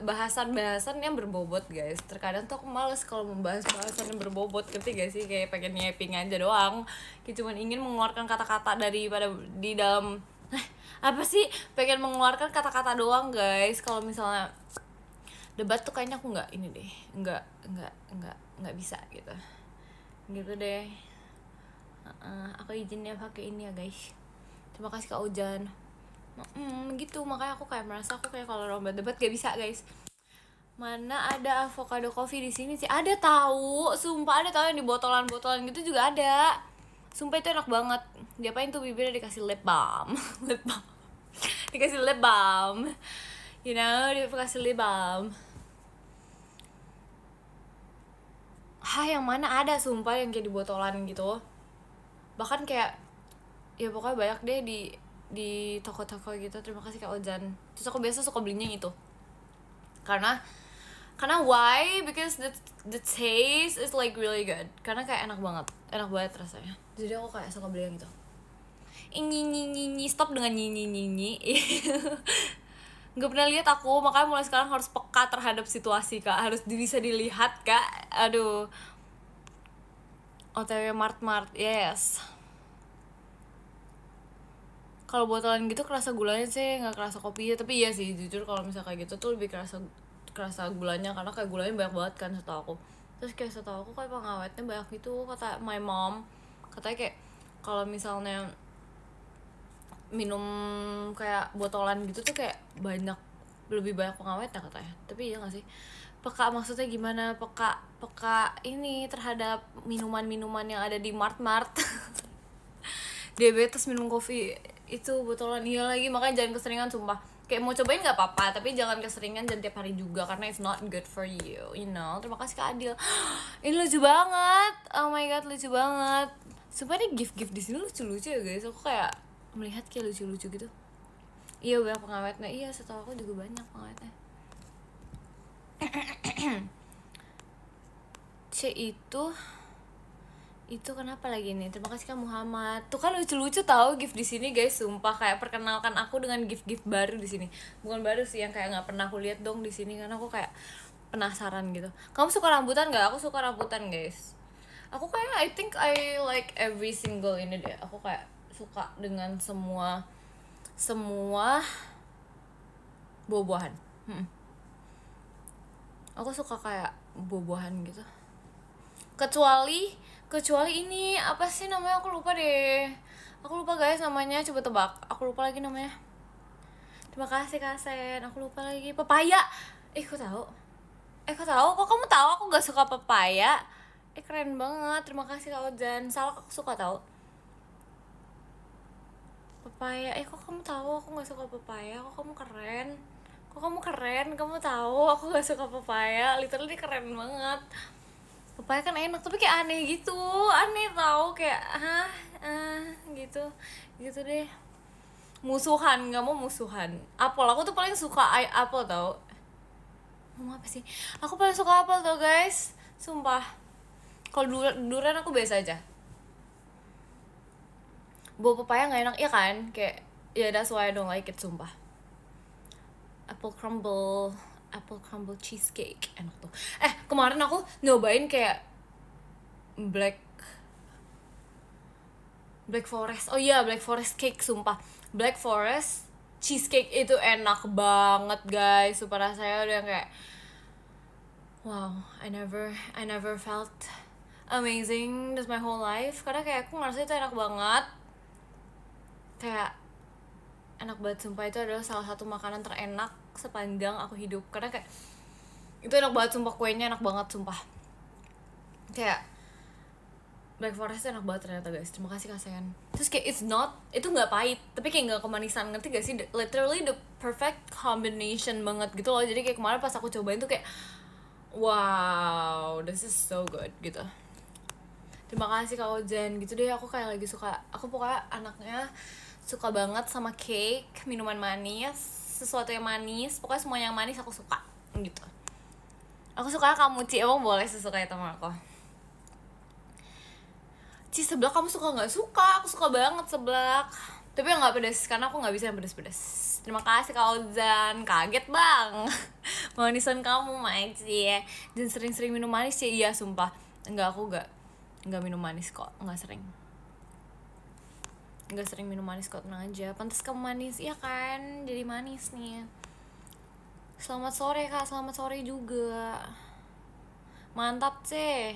S1: bahasan-bahasan yang berbobot guys. Terkadang tuh aku males kalau membahas bahasan yang berbobot. Ngerti gak sih? Kayak pengen nyeping aja doang. Kayak cuman ingin mengeluarkan kata-kata daripada di dalam apa sih? Pengen mengeluarkan kata-kata doang guys. Kalau misalnya debat tuh kayaknya aku nggak bisa gitu deh. Aku izin ya pakai ini ya guys. Terima kasih Kak Ujan. Gitu, makanya aku kayak merasa aku kayak kalau lomba debat gak bisa guys. Mana ada avocado coffee di sini sih? Ada tahu, sumpah ada tahu yang di botolan gitu juga ada. Sumpah itu enak banget. Diapain tuh bibirnya dikasih lip balm. Dikasih lip balm. Dikasih lip balm. Yang mana ada sumpah yang kayak di botolan gitu. Bahkan kayak ya pokoknya banyak deh di toko-toko gitu. Terima kasih Kak Ojan. Terus aku biasa suka belinya itu. Karena why? Because the taste is like really good. Karena kayak enak banget rasanya. Jadi aku kayak suka beli yang itu. Nyi, stop dengan nyi. Nggak pernah lihat aku, makanya mulai sekarang harus peka terhadap situasi kak, harus bisa dilihat kak. Aduh, OTW Mart, yes. Kalau botolan gitu kerasa gulanya sih, nggak kerasa kopinya. Tapi iya sih, jujur kalau misalnya kayak gitu tuh lebih kerasa gulanya, karena kayak gulanya banyak banget kan setahu aku. Terus kayak setahu aku kayak pengawetnya banyak gitu, kata my mom. Katanya kayak kalau misalnya minum kayak botolan gitu tuh kayak lebih banyak pengawetnya katanya. Tapi iya gak sih? Peka maksudnya gimana? Peka ini terhadap minuman-minuman yang ada di Mart. Diabetes minum kopi itu botolan, iya lagi, makanya jangan keseringan sumpah. Kayak mau cobain nggak apa-apa, tapi jangan keseringan dan tiap hari juga, karena it's not good for you, you know. Terima kasih Kak Adil. Ini lucu banget, oh my god, lucu banget. Sumpah nih gift di sini lucu ya guys. Aku kayak melihat kayak lucu gitu. Iya banyak pengawetnya, iya setahu aku juga banyak pengawetnya. C itu kenapa lagi nih? Terima kasih Kak Muhammad. Tuh kan lucu tahu gift di sini guys, sumpah kayak perkenalkan aku dengan gift baru di sini. Bukan baru sih, yang kayak nggak pernah aku lihat dong di sini, karena aku kayak penasaran gitu. Kamu suka rambutan nggak? Aku suka rambutan guys. Aku kayak I think I like every single ini deh. Aku kayak suka dengan semua buah-buahan. Aku suka kayak buah-buahan gitu. Kecuali ini apa sih namanya, aku lupa deh. Aku lupa guys namanya, coba tebak. Aku lupa lagi namanya. Terima kasih Kak Sen. Aku lupa lagi. Pepaya. Kok tahu? Kok kamu tahu aku gak suka pepaya? Keren banget. Terima kasih Kak Ojan. Salah, aku suka tahu. Pepaya. Kok kamu tahu aku gak suka pepaya? Kok kamu keren? Kamu tahu aku gak suka pepaya. Literally keren banget. Pepaya kan enak, tapi kayak aneh gitu. Aneh tau, kayak gitu deh. Musuhan, gak mau musuhan. Apel, aku tuh paling suka apel tau. Ngomong apa sih? Aku paling suka apel tau guys, sumpah. Kalau durian aku biasa aja. Buah pepaya gak enak, ya kan? Kayak, ya that's why I don't like it, sumpah. Apple crumble cheesecake enak tuh. Kemarin aku nyobain kayak Black Forest. Oh iya, Black Forest cake, sumpah. Black Forest cheesecake itu enak banget guys. Sumpah rasanya udah kayak wow, I never felt amazing this my whole life. Karena kayak aku ngerasa itu enak banget. Kayak enak banget, sumpah. Itu adalah salah satu makanan terenak sepanjang aku hidup. Karena kayak itu enak banget, sumpah. Kuenya enak banget, sumpah. Kayak Black Forest enak banget ternyata guys. Terima kasih Kak Sen. Terus kayak itu gak pahit, tapi kayak gak kemanisan, ngerti gak sih? Literally the perfect combination banget gitu loh. Jadi kayak kemarin pas aku cobain tuh kayak wow, this is so good gitu. Terima kasih Kak Ojen. Gitu deh, aku kayak lagi suka. Aku pokoknya anaknya suka banget sama cake, minuman manis, sesuatu yang manis. Pokoknya semuanya yang manis aku suka gitu. Aku suka kamu Ci, emang boleh sesuka itu sama aku. Ci, seblak kamu suka nggak? Suka, aku suka banget seblak. Tapi yang nggak pedas, karena aku nggak bisa yang pedas-pedas. Terima kasih Kak Ozan, kaget bang. Manisan kamu Ci. Dan sering-sering minum manis Ci. Iya sumpah, aku nggak minum manis kok, nggak sering minum manis kok, tenang aja. Pantes kamu manis, iya kan? Jadi manis nih. Selamat sore Kak, selamat sore juga. Mantap sih.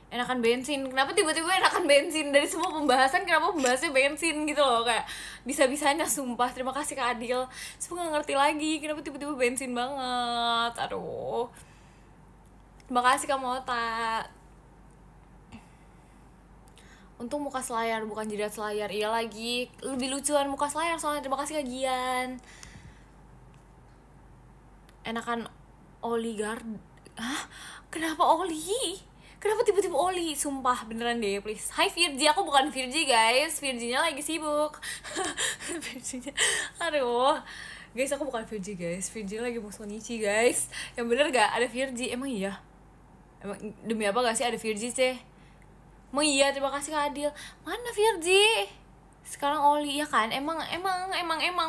S1: Enakan bensin. Kenapa tiba-tiba enakan bensin? Dari semua pembahasan kenapa pembahasnya bensin gitu loh. Kayak bisa-bisanya sumpah. Terima kasih Kak Adil. Semua gak ngerti lagi kenapa tiba-tiba bensin banget. Aduh. Terima kasih Kak Mota. Untung muka selayar bukan jidat selayar. Iya lagi, lebih lucuan muka selayar soalnya. Terima kasih Kak Gian. Enakan Oligard. Hah? Kenapa Oli? Kenapa tiba-tiba Oli? Sumpah, beneran deh, please. Hai Virgi, aku bukan Virgi guys. Virginya lagi sibuk. Virginya, aduh. Guys, aku bukan Virgi guys. Virginya lagi musuh Nichi guys. Yang bener gak? Ada Virgi, emang iya? Emang demi apa gak sih ada Virgi sih? Emang iya, terima kasih Kak Adil. Mana Virgi? sekarang Oli, ya kan? Emang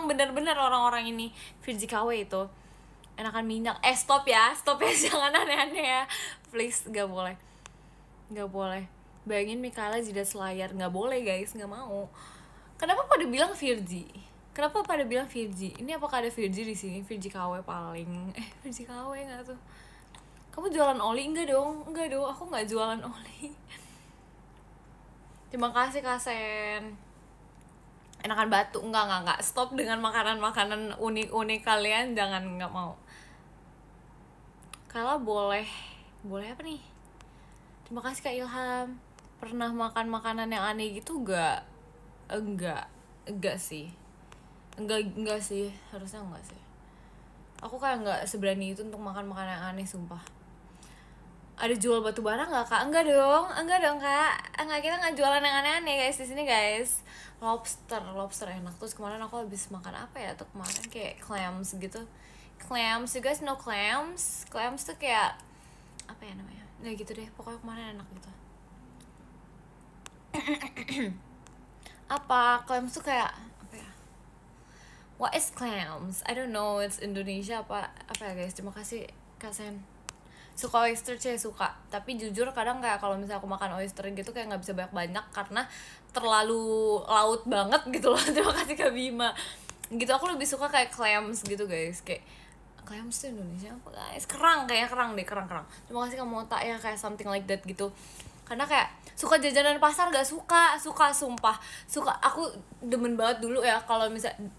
S1: bener-bener orang-orang ini Virgi KW itu enakan minyak. Stop ya jangan aneh-aneh ya, please, gak boleh. Bayangin Mikaela jidat selayar, nggak boleh guys, nggak mau. Kenapa pada bilang Virgi? Ini apakah ada Virgi di sini? Virgi KW paling. Virgi KW nggak tuh? Kamu jualan oli? Enggak dong, aku nggak jualan oli. Terima kasih Kasen. Enakan batu. Enggak. Stop dengan makanan unik-unik kalian, jangan, nggak mau. Kalau boleh apa nih? Terima kasih Kak Ilham. Pernah makan makanan yang aneh gitu gak? Enggak sih. Harusnya enggak sih. Aku kayak enggak seberani itu untuk makan makanan yang aneh, sumpah. Ada jual batu bara nggak Kak? Enggak dong Kak. Enggak, kita nggak jualan yang aneh-aneh guys di sini guys. Lobster enak. Terus kemarin aku habis makan apa ya tuh kemarin, kayak clams gitu. Clams, you guys know clams? Clams tuh kayak apa ya namanya? Nah gitu deh, pokoknya kemarin enak gitu. Apa clams tuh kayak apa ya? What is clams? I don't know, it's Indonesia apa ya guys. Terima kasih Kak Sen. Suka oyster suka, tapi jujur kadang kayak kalau misalnya aku makan oyster gitu kayak nggak bisa banyak karena terlalu laut banget gitu loh. Terima kasih Kak Bima. Gitu, aku lebih suka kayak clams gitu guys. Kayak clams tuh Indonesia apa guys? Kerang deh. Terima kasih Kak Mota ya, kayak something like that gitu. Karena kayak suka jajanan pasar, gak suka sumpah. Aku demen banget dulu ya kalau misalnya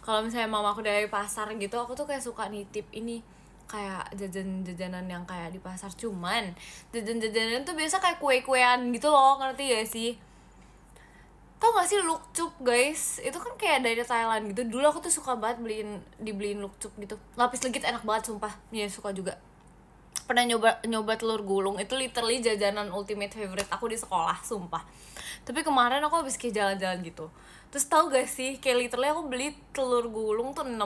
S1: kalau misalnya mama aku dari pasar gitu, aku tuh kayak suka nitip ini kayak jajanan yang kayak di pasar. Cuman jajanan tuh biasa kayak kue-kuean gitu loh, ngerti gak sih? Tau gak sih lukcup guys? Itu kan kayak dari Thailand gitu. Dulu aku tuh suka banget dibeliin lukcup gitu. Lapis legit enak banget sumpah. Iya, suka juga. Pernah nyoba telur gulung, itu literally jajanan ultimate favorite aku di sekolah, sumpah. Tapi kemarin aku habis kayak jalan-jalan gitu. Terus tahu gak sih, kayak literally aku beli telur gulung tuh 6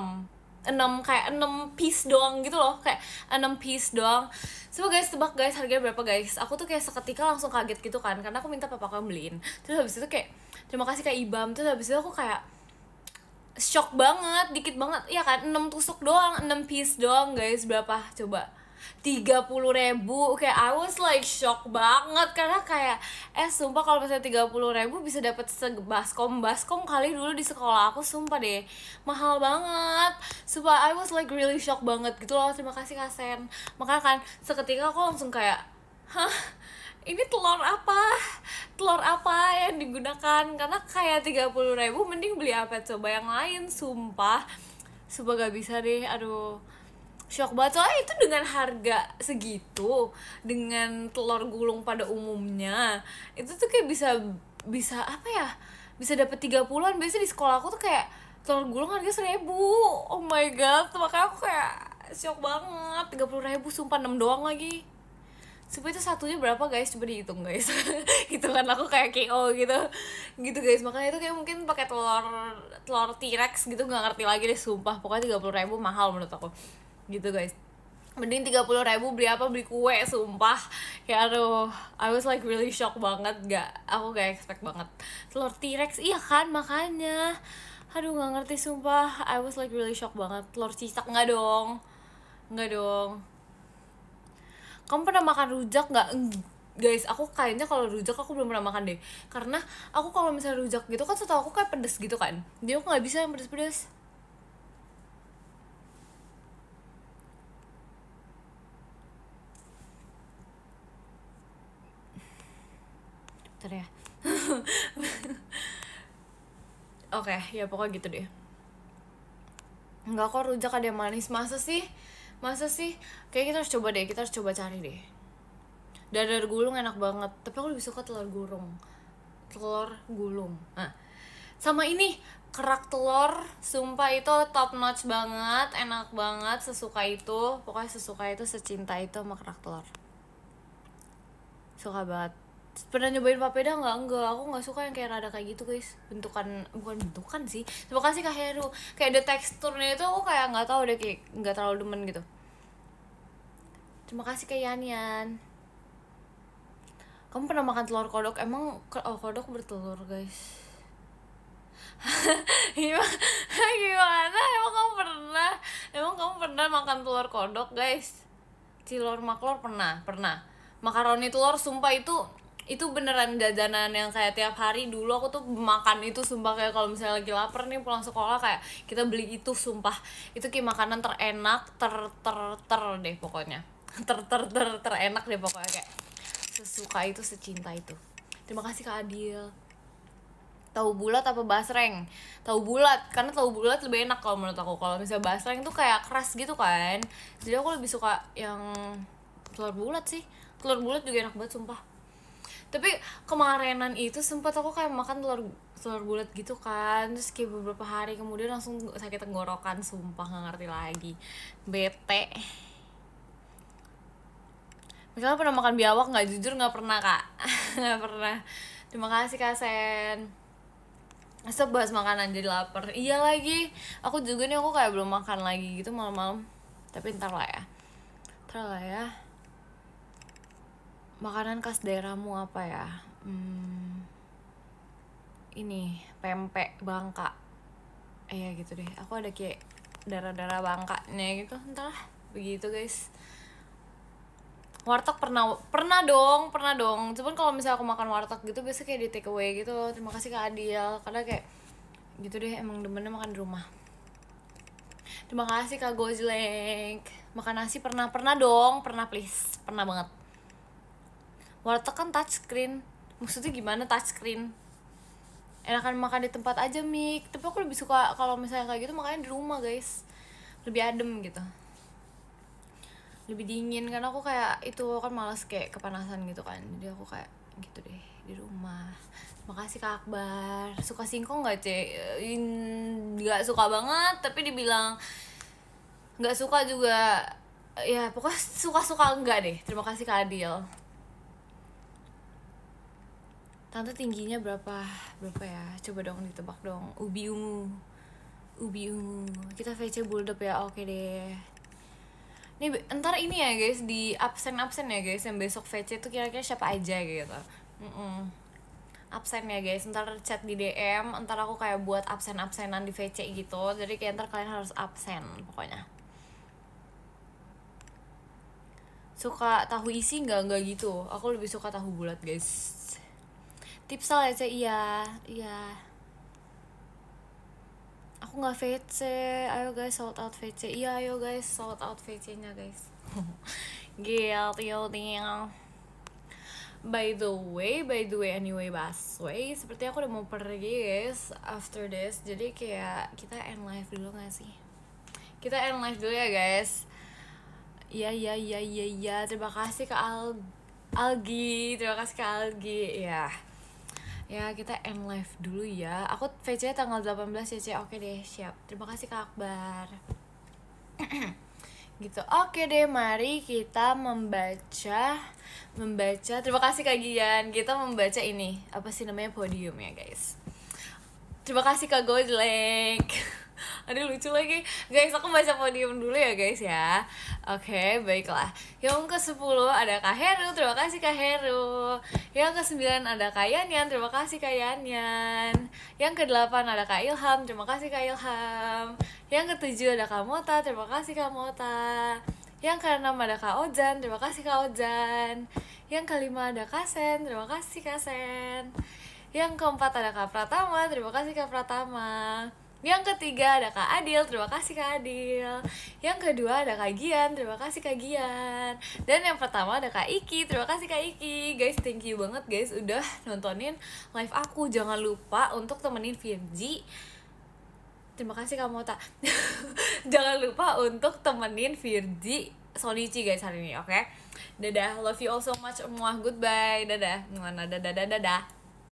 S1: piece doang gitu loh, kayak 6 piece doang. Coba guys tebak guys harganya berapa guys? Aku tuh kayak seketika langsung kaget gitu kan, karena aku minta papa aku beliin. Terus habis itu kayak terima kasih Kak Ibam. Terus habis itu aku kayak shock banget, dikit banget ya kan, 6 tusuk doang, 6 piece doang guys. Berapa coba? 30.000. Kayak I was like shock banget, karena kayak sumpah kalau misalnya 30.000 bisa dapet baskom kali dulu di sekolah aku, sumpah deh mahal banget, sumpah. I was like really shock banget gitu loh. Terima kasih Kak Sen. Makanya kan seketika aku langsung kayak ini telur apa yang digunakan, karena kayak 30.000 mending beli apa coba yang lain, sumpah gak bisa deh. Aduh, shock banget. Soalnya itu dengan harga segitu, dengan telur gulung pada umumnya, itu tuh kayak bisa apa ya, bisa dapet 30-an. Biasanya di sekolah aku tuh kayak telur gulung harga 1.000. Oh my god, makanya aku kayak shock banget. 30.000 sumpah, 6 doang lagi. Sumpah itu satunya berapa guys, coba dihitung guys. Hitungan aku kayak KO gitu guys. Makanya itu kayak mungkin pakai telur T-Rex gitu, nggak ngerti lagi deh sumpah. Pokoknya 30.000 mahal menurut aku gitu guys. Mending 30.000 beli kue, sumpah. Kayak aduh, I was like really shock banget. Aku gak expect banget telur T-Rex, iya kan, makanya aduh gak ngerti sumpah. I was like really shock banget. Telur cicak enggak dong. Kamu pernah makan rujak nggak? Guys, aku kayaknya kalau rujak aku belum pernah makan deh. Karena aku kalau misalnya rujak gitu kan setahu aku kayak pedes gitu kan. Dia aku nggak bisa yang pedes-pedes. Bentar ya. Oke, ya pokoknya gitu deh. Enggak kok, rujak ada yang manis. Masa sih? Kayak kita harus coba cari deh. Dadar gulung enak banget, tapi aku lebih suka telur gulung. Nah, sama ini kerak telur, sumpah itu top notch banget, enak banget, sesuka itu, secinta itu sama kerak telur. Suka banget. Pernah nyobain papeda enggak, aku nggak suka yang kayak rada kayak gitu guys. Bukan bentukan sih. Terima kasih Kak Heru. Kayak ada teksturnya itu aku kayak nggak tahu deh, kayak nggak terlalu demen gitu. Terima kasih Kak Yan. Kamu pernah makan telur kodok? Emang kodok bertelur, guys? Gimana? Emang kamu pernah makan telur kodok, guys? Cilor maklor pernah. Makaroni telur, sumpah itu beneran jajanan yang kayak tiap hari dulu aku tuh makan itu, sumpah. Kayak kalau misalnya lagi lapar nih pulang sekolah, kayak kita beli itu, sumpah. Itu kayak makanan terenak, deh pokoknya. Terenak deh pokoknya, kayak sesuka itu, secinta itu. Terima kasih Kak Adil. Tahu bulat apa basreng? Tahu bulat, karena tahu bulat lebih enak kalau menurut aku. Kalau misalnya basreng tuh kayak keras gitu kan. Jadi aku lebih suka yang telur bulat sih. Telur bulat juga enak banget, sumpah. Tapi kemarinan itu sempat aku kayak makan telur bulat gitu kan, terus kayak beberapa hari kemudian langsung sakit tenggorokan, sumpah nggak ngerti lagi, bete. Misalnya pernah makan biawak nggak? Jujur nggak pernah, Kak. Nggak pernah. Terima kasih Kak Sen. Masa bahas makanan jadi lapar. Iya lagi, aku juga nih, aku kayak belum makan lagi gitu malam-malam. Tapi ntar lah ya. Makanan khas daerahmu apa ya? Ini pempek Bangka. Iya gitu deh. Aku ada kayak darah-darah Bangkanya gitu. Entahlah, begitu guys. Warteg pernah dong. Cuman kalau misalnya aku makan warteg gitu biasanya kayak di take away gitu. Terima kasih Kak Adil, karena kayak gitu deh, emang demennya makan di rumah. Terima kasih Kak Gojlek. Makan nasi pernah dong, please, pernah banget. Warteg kan touchscreen, maksudnya gimana touchscreen? Enakan makan di tempat aja, Mik. Tapi aku lebih suka kalau misalnya kayak gitu makannya di rumah, guys. Lebih adem gitu, lebih dingin, karena aku kayak itu kan malas kayak kepanasan gitu kan. Jadi aku kayak gitu deh di rumah. Makasih Kak Akbar. Suka singkong nggak, Cek? Nggak suka banget, tapi dibilang nggak suka juga ya, pokoknya suka enggak deh. Terima kasih Kak Adil. Tante tingginya berapa ya? Coba dong ditebak dong. Ubi ungu. Kita VC buldep ya, oke deh. Nih ntar ini ya guys, di absen ya guys, yang besok VC tuh kira-kira siapa aja gitu. Absen ya guys, ntar chat di DM, ntar aku kayak buat absenan di VC gitu. Jadi kayak ntar kalian harus absen pokoknya. Suka tahu isi nggak gitu. Aku lebih suka tahu bulat guys. Tipsal ya, iya. Aku nggak VC, ayo guys sold out VC. Iya ayo guys sold out VC nya guys. Guilty. By the way anyway, Basway, seperti aku udah mau pergi guys after this. Jadi kayak kita end live dulu gak sih? Kita end live dulu ya guys. Iya. Terima kasih ke Algi. Ya kita end live dulu ya. Aku VC tanggal 18 ya, Cek. Oke deh, siap. Terima kasih Kak Akbar. Gitu. Oke deh, mari kita membaca. Terima kasih Kak Gian. Kita membaca ini. Apa sih namanya, podium ya, guys. Terima kasih Kak Gojlek. Aduh lucu lagi. Guys, aku baca podium dulu ya guys ya. Oke, baiklah. Yang ke-10 ada Kak Heru. Terima kasih Kak Heru. Yang ke-9 ada Kak Yanyan. Terima kasih Kak Yanyan. Yang ke-8 ada Kak Ilham. Terima kasih Kak Ilham. Yang ke-7 ada Kak Mota. Terima kasih Kak Mota. Yang ke-6 ada Kak Ojan. Terima kasih Kak Ojan. Yang ke-5 ada Kak Sen. Terima kasih Kak Sen. Yang ke-4 ada Kak Pratama. Terima kasih Kak Pratama. Yang ketiga ada Kak Adil, terima kasih Kak Adil. Yang kedua ada Kak Gian, terima kasih Kak Gian. Dan yang pertama ada Kak Iki, terima kasih Kak Iki. Guys, thank you banget guys udah nontonin live aku. Jangan lupa untuk temenin Virgi. Terima kasih Kak Mota. Jangan lupa untuk temenin Virgi Sonichi guys hari ini, oke? Dadah, love you all so much. Goodbye, dadah. Dadah.